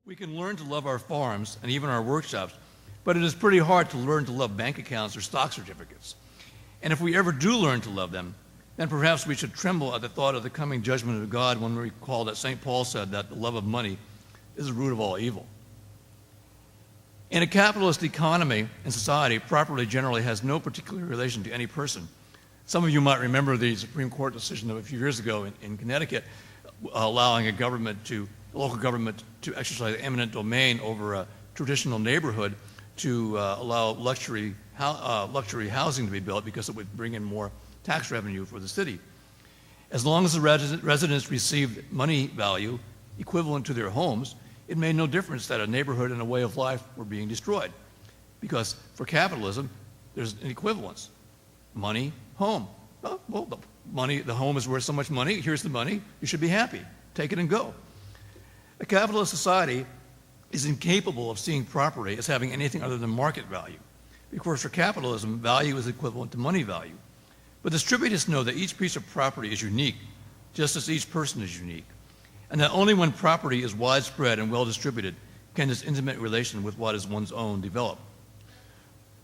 We can learn to love our farms and even our workshops, but it is pretty hard to learn to love bank accounts or stock certificates. And if we ever do learn to love them, then perhaps we should tremble at the thought of the coming judgment of God when we recall that St. Paul said that the love of money is the root of all evil. In a capitalist economy and society, property generally has no particular relation to any person. Some of you might remember the Supreme Court decision of a few years ago in Connecticut allowing a local government to exercise eminent domain over a traditional neighborhood to allow luxury housing to be built because it would bring in more tax revenue for the city. As long as the residents received money value equivalent to their homes, it made no difference that a neighborhood and a way of life were being destroyed. Because for capitalism, there's an equivalence. Money, home. Well, the home is worth so much money, here's the money, you should be happy. Take it and go. A capitalist society is incapable of seeing property as having anything other than market value. Because for capitalism, value is equivalent to money value. But distributists know that each piece of property is unique, just as each person is unique, and that only when property is widespread and well distributed can this intimate relation with what is one's own develop.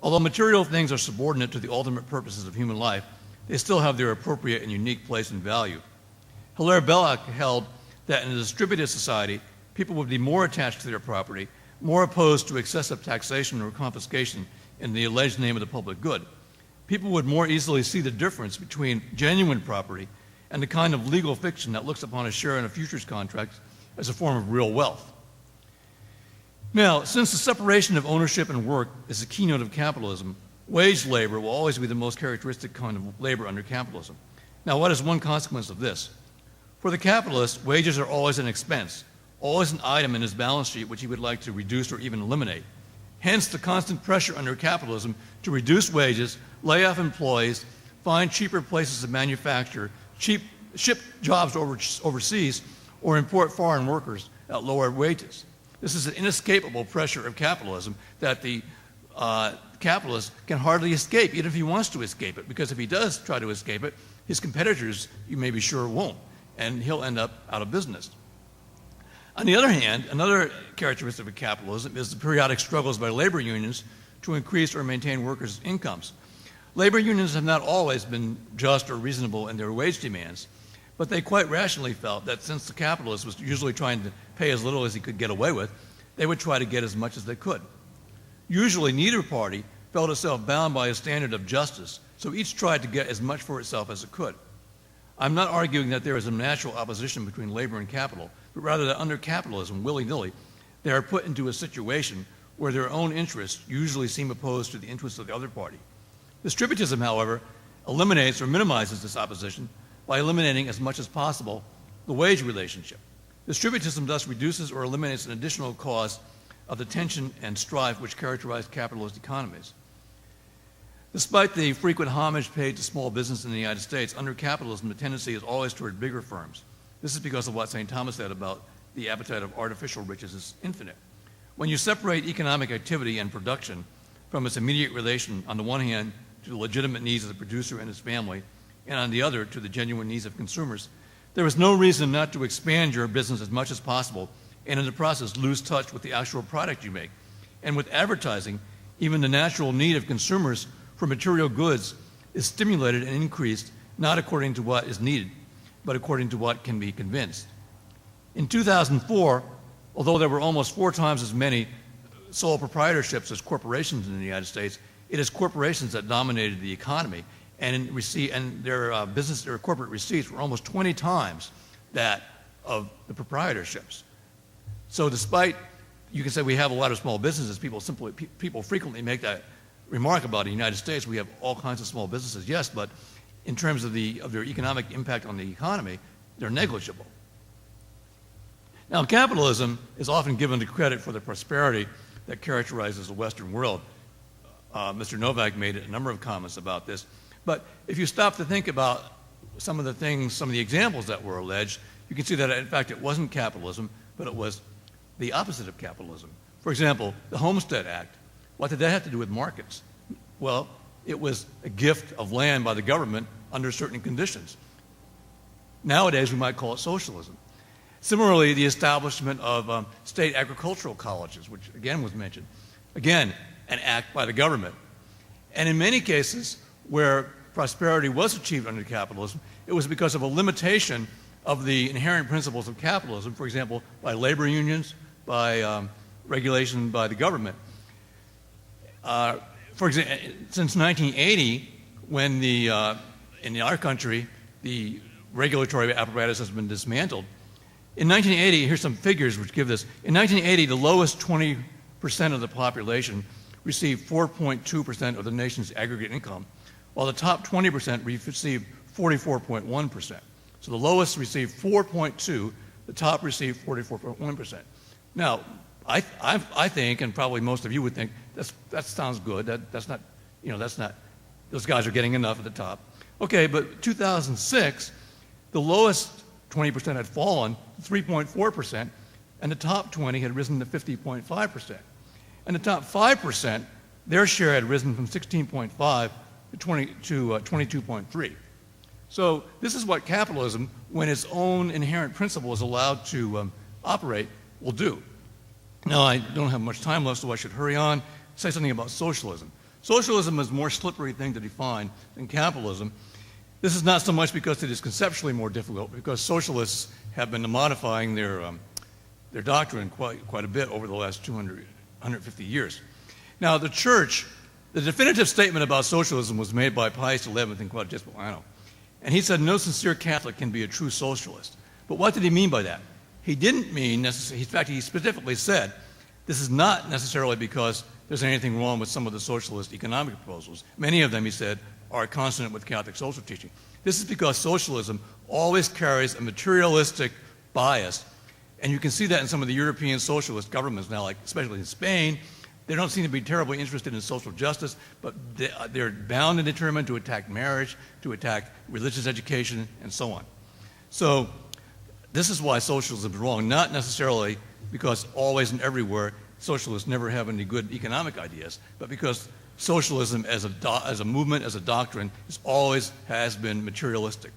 Although material things are subordinate to the ultimate purposes of human life, they still have their appropriate and unique place and value. Hilaire Belloc held that in a distributed society, people would be more attached to their property, more opposed to excessive taxation or confiscation in the alleged name of the public good. People would more easily see the difference between genuine property and the kind of legal fiction that looks upon a share in a futures contract as a form of real wealth. Now, since the separation of ownership and work is the keynote of capitalism, wage labor will always be the most characteristic kind of labor under capitalism. Now, what is one consequence of this? For the capitalist, wages are always an expense, always an item in his balance sheet which he would like to reduce or even eliminate. Hence, the constant pressure under capitalism to reduce wages, lay off employees, find cheaper places to manufacture, ship jobs overseas, or import foreign workers at lower wages. This is an inescapable pressure of capitalism that the capitalist can hardly escape, even if he wants to escape it, because if he does try to escape it, his competitors, you may be sure, won't, and he'll end up out of business. On the other hand, another characteristic of capitalism is the periodic struggles by labor unions to increase or maintain workers' incomes. Labor unions have not always been just or reasonable in their wage demands, but they quite rationally felt that since the capitalist was usually trying to pay as little as he could get away with, they would try to get as much as they could. Usually, neither party felt itself bound by a standard of justice, so each tried to get as much for itself as it could. I'm not arguing that there is a natural opposition between labor and capital, but rather that under capitalism, willy-nilly, they are put into a situation where their own interests usually seem opposed to the interests of the other party. Distributism, however, eliminates or minimizes this opposition by eliminating as much as possible the wage relationship. Distributism thus reduces or eliminates an additional cause of the tension and strife which characterize capitalist economies. Despite the frequent homage paid to small business in the United States, under capitalism the tendency is always toward bigger firms. This is because of what St. Thomas said about the appetite of artificial riches is infinite. When you separate economic activity and production from its immediate relation, on the one hand, to the legitimate needs of the producer and his family, and on the other, to the genuine needs of consumers, there is no reason not to expand your business as much as possible and in the process lose touch with the actual product you make. And with advertising, even the natural need of consumers for material goods is stimulated and increased not according to what is needed, but according to what can be convinced. In 2004, although there were almost 4 times as many sole proprietorships as corporations in the United States, it is corporations that dominated the economy, and their corporate receipts were almost 20 times that of the proprietorships. So despite, you can say we have a lot of small businesses, people frequently make that remark about the United States. We have all kinds of small businesses, yes, but in terms of their economic impact on the economy, they're negligible. Now, capitalism is often given the credit for the prosperity that characterizes the Western world. Mr. Novak made a number of comments about this. But if you stop to think about some of the examples that were alleged, you can see that, in fact, it wasn't capitalism, but it was the opposite of capitalism. For example, the Homestead Act. What did that have to do with markets? Well, it was a gift of land by the government under certain conditions. Nowadays, we might call it socialism. Similarly, the establishment of state agricultural colleges, which again was mentioned, again, an act by the government. And in many cases where prosperity was achieved under capitalism, it was because of a limitation of the inherent principles of capitalism, for example, by labor unions, by regulation by the government. For example, since 1980, when in our country, the regulatory apparatus has been dismantled, in 1980, here's some figures which give this. In 1980, the lowest 20% of the population received 4.2% of the nation's aggregate income, while the top 20% received 44.1%. So the lowest received 4.2, the top received 44.1%. Now, I think, and probably most of you would think, that sounds good. That's not, those guys are getting enough at the top. Okay, but 2006, the lowest 20% had fallen to 3.4%, and the top 20 had risen to 50.5%. And the top 5%, their share had risen from 16.5 to 22.3. So this is what capitalism, when its own inherent principle is allowed to operate, will do. Now, I don't have much time left, so I should hurry on, say something about socialism. Socialism is a more slippery thing to define than capitalism. This is not so much because it is conceptually more difficult, because socialists have been modifying their doctrine quite a bit over the last 150 years. Now, the church, the definitive statement about socialism was made by Pius XI in Quadrigesimo, and he said no sincere Catholic can be a true socialist. But what did he mean by that? He didn't mean necessarily, in fact, he specifically said, this is not necessarily because there's anything wrong with some of the socialist economic proposals. Many of them, he said, are consonant with Catholic social teaching. This is because socialism always carries a materialistic bias, and you can see that in some of the European socialist governments now, like especially in Spain. They don't seem to be terribly interested in social justice, but they're bound and determined to attack marriage, to attack religious education, and so on. So this is why socialism is wrong, not necessarily because always and everywhere socialists never have any good economic ideas, but because socialism as a movement, as a doctrine, always has been materialistic.